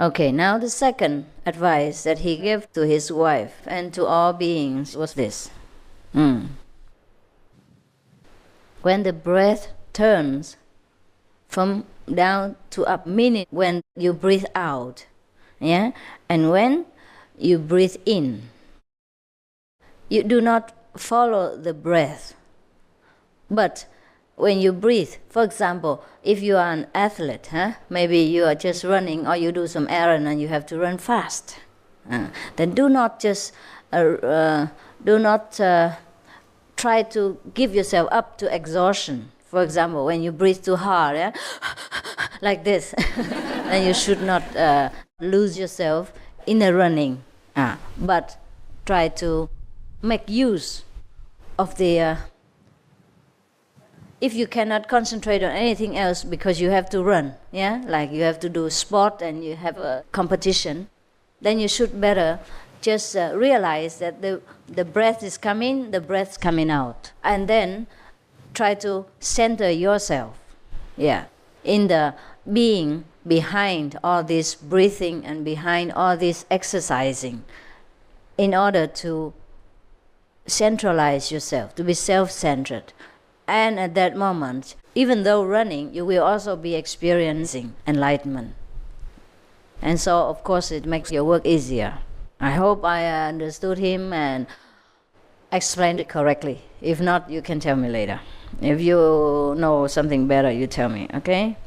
Okay, now the second advice that he gave to his wife and to all beings was this. When the breath turns from down to up, meaning when you breathe out, yeah, and when you breathe in, you do not follow the breath. But when you breathe, for example, if you are an athlete, maybe you are just running or you do some errand and you have to run fast, then do not just try to give yourself up to exhaustion. For example, when you breathe too hard, like this, then you should not lose yourself in the running, but try to make use of the if you cannot concentrate on anything else because you have to run, like you have to do sport and you have a competition, then you should better just realize that the breath is coming, the breath's coming out, and then try to center yourself, in the being behind all this breathing and behind all this exercising, in order to centralize yourself, to be self-centered. And at that moment, even though running, you will also be experiencing enlightenment. And so, of course, it makes your work easier. I hope I understood him and explained it correctly. If not, you can tell me later. If you know something better, you tell me, okay?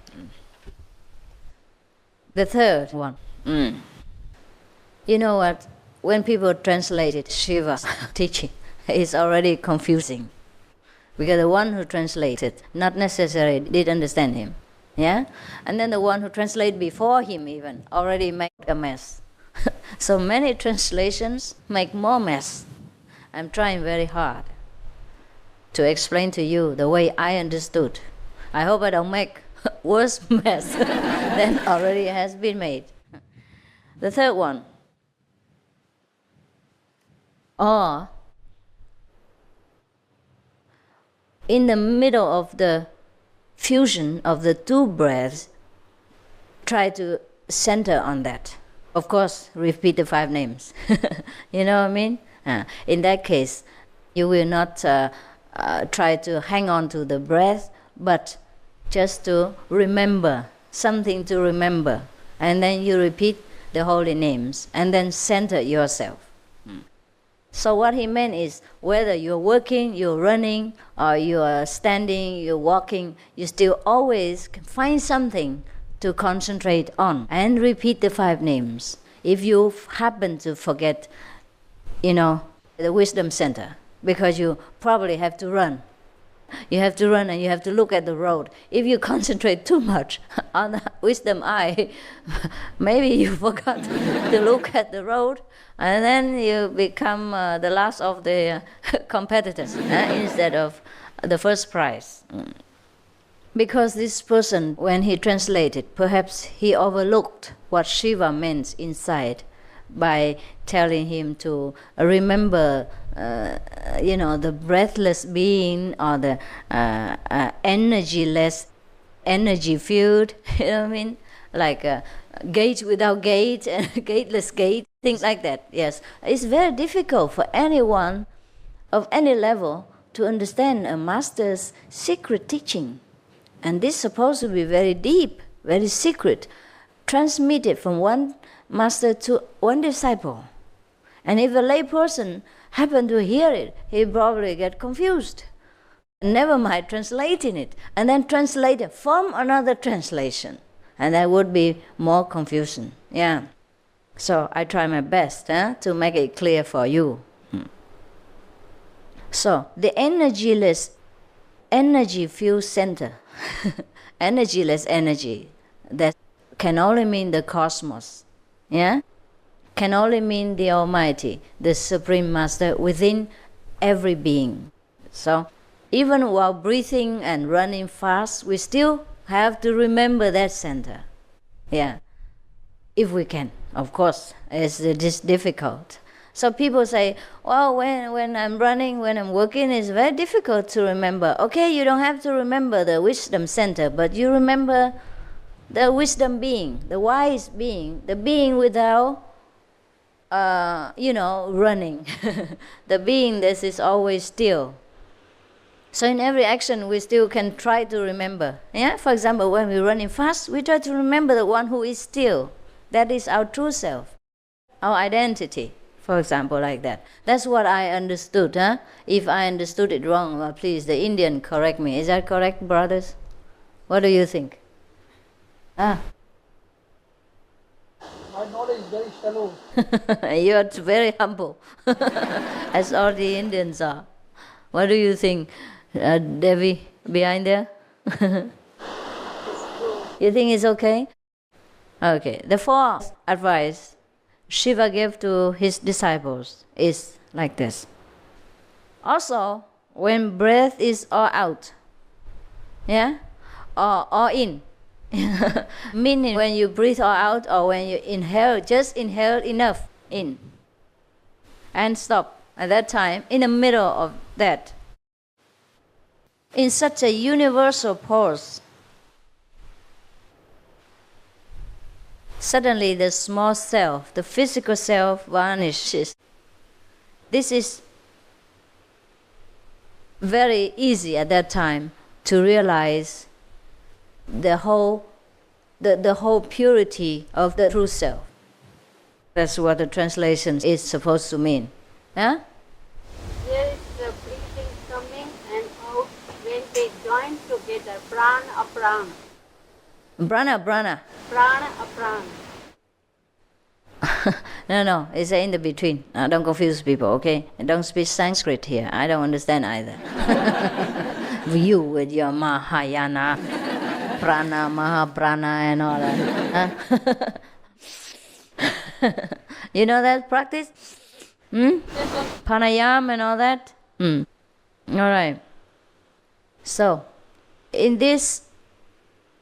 The third one. You know what? When people translated Shiva's teaching, it's already confusing. Because the one who translated not necessarily did understand him. And then the one who translated before him even already made a mess. So many translations make more mess. I'm trying very hard to explain to you the way I understood. I hope I don't make worse mess than already has been made. The third one. Or in the middle of the fusion of the two breaths, try to center on that. Of course, repeat the 5 names. You know what I mean? In that case, you will not try to hang on to the breath, but just to remember, something to remember. And then you repeat the holy names, and then center yourself. So what he meant is, whether you're working, you're running, or you're standing, you're walking, you still always can find something to concentrate on and repeat the 5 names. If you happen to forget, the wisdom center, because you probably have to run. You have to run and you have to look at the road. If you concentrate too much on the wisdom eye, maybe you forgot to look at the road, and then you become the last of the competitors instead of the first prize. Because this person, when he translated, perhaps he overlooked what Shiva meant inside by telling him to remember the breathless being, or the energyless, energy field, you know what I mean? Like a gate without gate and gateless gate, things like that. Yes, it's very difficult for anyone of any level to understand a master's secret teaching. And this is supposed to be very deep, very secret, transmitted from one master to one disciple. And if a lay person happen to hear it, he probably get confused. Never mind translating it, and then translate it from another translation. And that would be more confusion. So I try my best to make it clear for you. So the energyless, energy field center, energyless energy, that can only mean the cosmos. Can only mean the Almighty, the Supreme Master within every being. So even while breathing and running fast, we still have to remember that center. If we can. Of course, it's difficult. So people say, well, when I'm running, when I'm working, it's very difficult to remember. Okay, you don't have to remember the wisdom center, but you remember the wisdom being, the wise being, the being without, running, the being that is always still. So in every action, we still can try to remember. Yeah, for example, when we're running fast, we try to remember the one who is still. That is our true self, our identity. For example, like that. That's what I understood. Huh? If I understood it wrong, well, please, the Indian correct me. Is that correct, brothers? What do you think? My knowledge is very shallow. You are very humble, as all the Indians are. What do you think, Devi, behind there? You think it's okay? Okay. The fourth advice Shiva gave to his disciples is like this. Also, when breath is all out, yeah, or all in, meaning when you breathe all out or when you inhale, just inhale enough in and stop at that time, in the middle of that, in such a universal pause, suddenly the small self, the physical self, vanishes. This is very easy at that time to realize the whole purity of the true self. That's what the translation is supposed to mean. Huh? Here is the breathing coming and out when they join together. Prana aprana. Prana. Prana aprana. No, it's in the between. Don't confuse people, okay? And don't speak Sanskrit here. I don't understand either. You with your Mahayana, Prana, Mahaprana and all that. Huh? You know that practice? Pranayam and all that? All right. So, in this,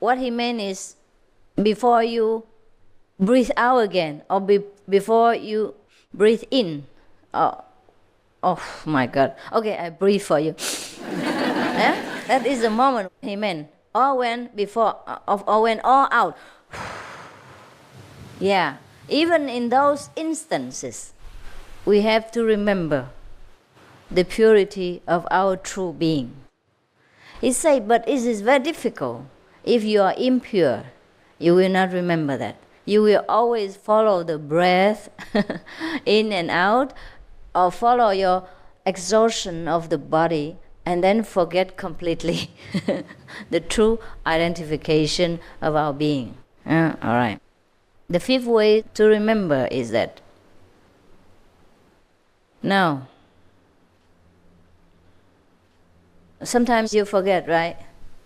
what he meant is, before you breathe out again, or before you breathe in. Oh my God. Okay, I breathe for you. Yeah? That is the moment he meant. Or when before, or when all out. Yeah. Even in those instances, we have to remember the purity of our true being. He said, but it is very difficult. If you are impure, you will not remember that. You will always follow the breath in and out, or follow your exhaustion of the body, and then forget completely the true identification of our being. All right. The fifth way to remember is that now, sometimes you forget, right?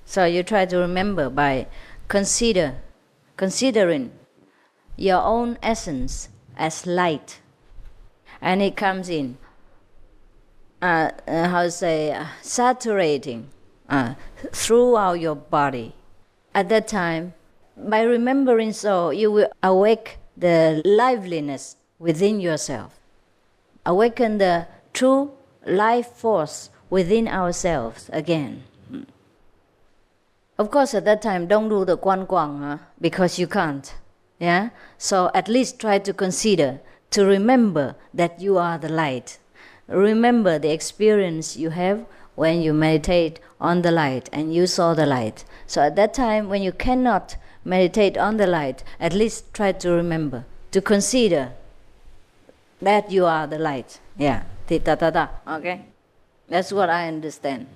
So you try to remember by considering your own essence as light, and it comes in, saturating throughout your body. At that time, by remembering so, you will awake the liveliness within yourself, awaken the true life force within ourselves again. Of course, at that time, don't do the guan, because you can't. Yeah? So at least try to consider, to remember that you are the light. Remember the experience you have when you meditate on the light and you saw the light. So at that time, when you cannot meditate on the light, at least try to remember, to consider that you are the light. Yeah. Okay? That's what I understand.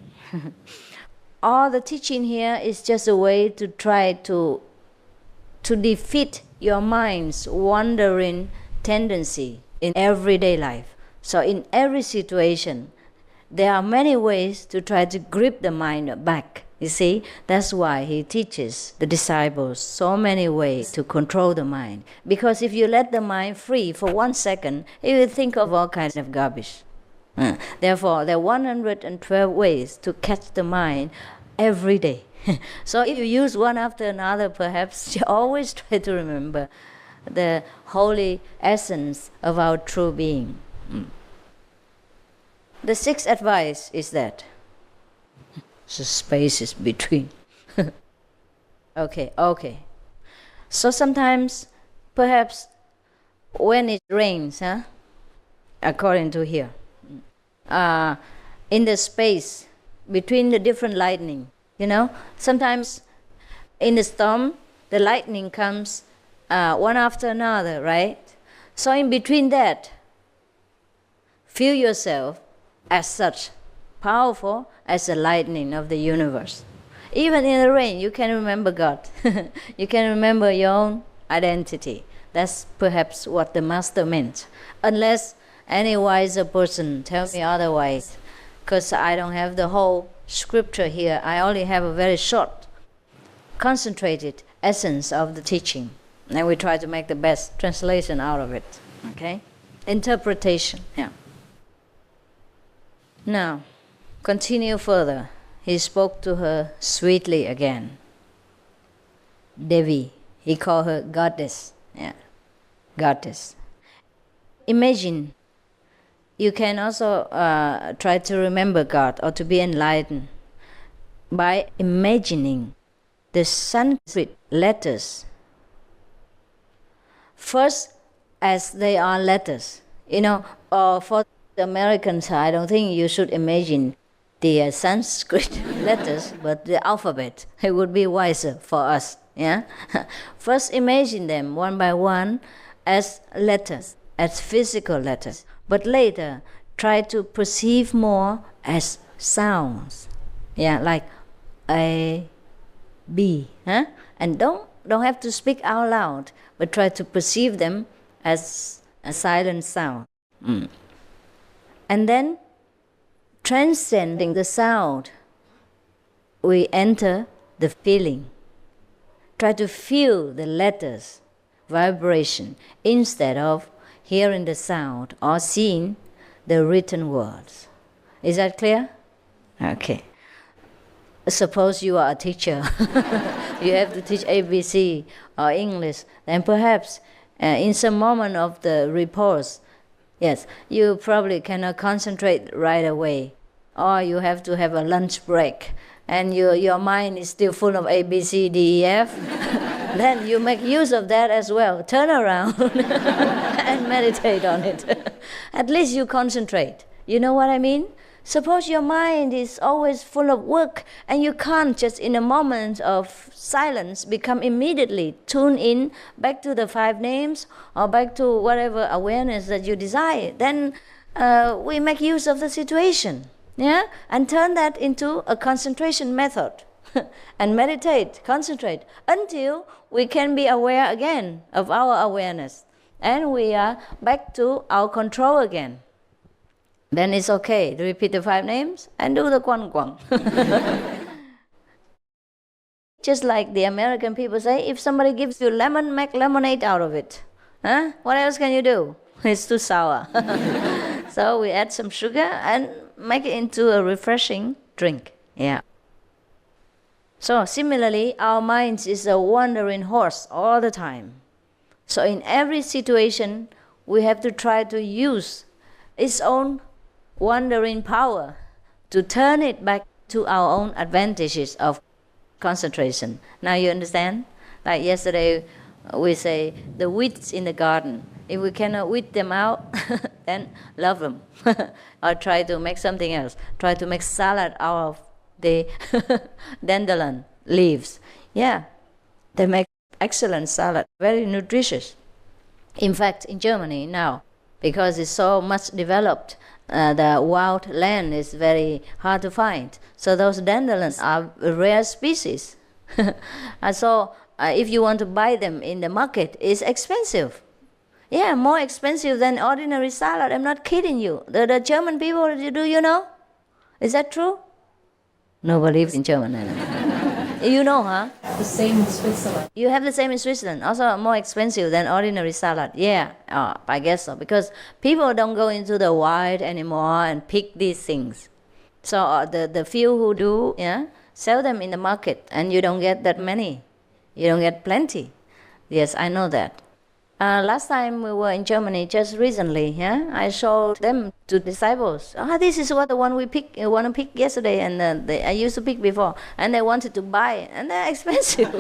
All the teaching here is just a way to try to defeat your mind's wandering tendency in everyday life. So in every situation, there are many ways to try to grip the mind back. You see, that's why he teaches the disciples so many ways to control the mind. Because if you let the mind free for 1 second, it will think of all kinds of garbage. Therefore, there are 112 ways to catch the mind every day. So if you use one after another, perhaps you always try to remember the holy essence of our true being. The sixth advice is that the space is between. Okay. So sometimes, perhaps, when it rains, according to here, in the space between the different lightning, sometimes in the storm, the lightning comes one after another, right? So in between that, feel yourself as such powerful as the lightning of the universe. Even in the rain, you can remember God. You can remember your own identity. That's perhaps what the Master meant. Unless any wiser person tells me otherwise, because I don't have the whole scripture here. I only have a very short, concentrated essence of the teaching. And we try to make the best translation out of it. Okay? Interpretation. Yeah. Now, continue further. He spoke to her sweetly again. Devi. He called her goddess. Yeah. Goddess. Imagine. You can also try to remember God or to be enlightened by imagining the Sanskrit letters. First, as they are letters. For the Americans, I don't think you should imagine the Sanskrit letters, but the alphabet. It would be wiser for us. Yeah. First, imagine them one by one as letters, as physical letters. But later, try to perceive more as sounds. Yeah, like A, B. And don't have to speak out loud, but try to perceive them as a silent sound. And then, transcending the sound, we enter the feeling. Try to feel the letters, vibration, instead of hearing the sound or seeing the written words. Is that clear? Okay. Suppose you are a teacher. You have to teach ABC or English, then perhaps in some moment of the repose, yes, you probably cannot concentrate right away, or you have to have a lunch break, and your mind is still full of A, B, C, D, E, F. Then you make use of that as well. Turn around and meditate on it. At least you concentrate. You know what I mean? Suppose your mind is always full of work and you can't just in a moment of silence become immediately tuned in back to the 5 names or back to whatever awareness that you desire. Then we make use of the situation, and turn that into a concentration method. And meditate, concentrate, until we can be aware again of our awareness. And we are back to our control again. Then it's okay to repeat the 5 names and do the Quan Quang. Just like the American people say, if somebody gives you lemon, make lemonade out of it. What else can you do? It's too sour. So we add some sugar and make it into a refreshing drink. Yeah. So similarly, our mind is a wandering horse all the time. So in every situation, we have to try to use its own wandering power to turn it back to our own advantages of concentration. Now you understand? Like yesterday, we say the weeds in the garden. If we cannot weed them out, then love them. Or try to make something else. Try to make salad out of the dandelion leaves. Yeah, they make excellent salad, very nutritious. In fact, in Germany now, because it's so much developed, the wild land is very hard to find. So those dandelions are a rare species. And so if you want to buy them in the market, it's expensive. Yeah, more expensive than ordinary salad. I'm not kidding you. The German people, do you know? Is that true? Nobody lives in Germany. You know, huh? The same in Switzerland. You have the same in Switzerland, also more expensive than ordinary salad. Yeah, I guess so, because people don't go into the wild anymore and pick these things. So the few who do, sell them in the market, and you don't get that many. You don't get plenty. Yes, I know that. Last time we were in Germany, just recently, yeah, I showed them to disciples. This is what the one we want to pick yesterday, and I used to pick before, and they wanted to buy it, and they're expensive,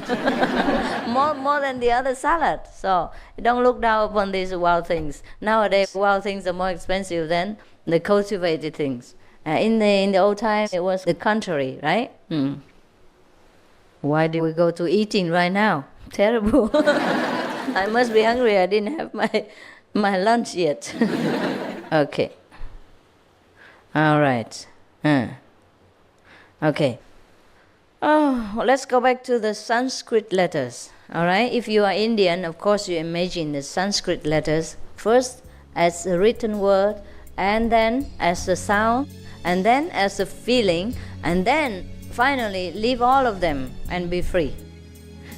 more than the other salad. So don't look down upon these wild things. Nowadays, wild things are more expensive than the cultivated things. In the old time, it was the contrary, right? Why do we go to eating right now? Terrible. I must be hungry. I didn't have my lunch yet. Okay. All right. Okay. Oh, let's go back to the Sanskrit letters. All right. If you are Indian, of course, you imagine the Sanskrit letters first as a written word, and then as a sound, and then as a feeling, and then finally leave all of them and be free.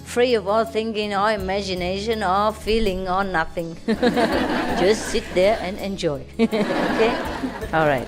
Free of all thinking or imagination or feeling or nothing. Just sit there and enjoy. Okay? All right.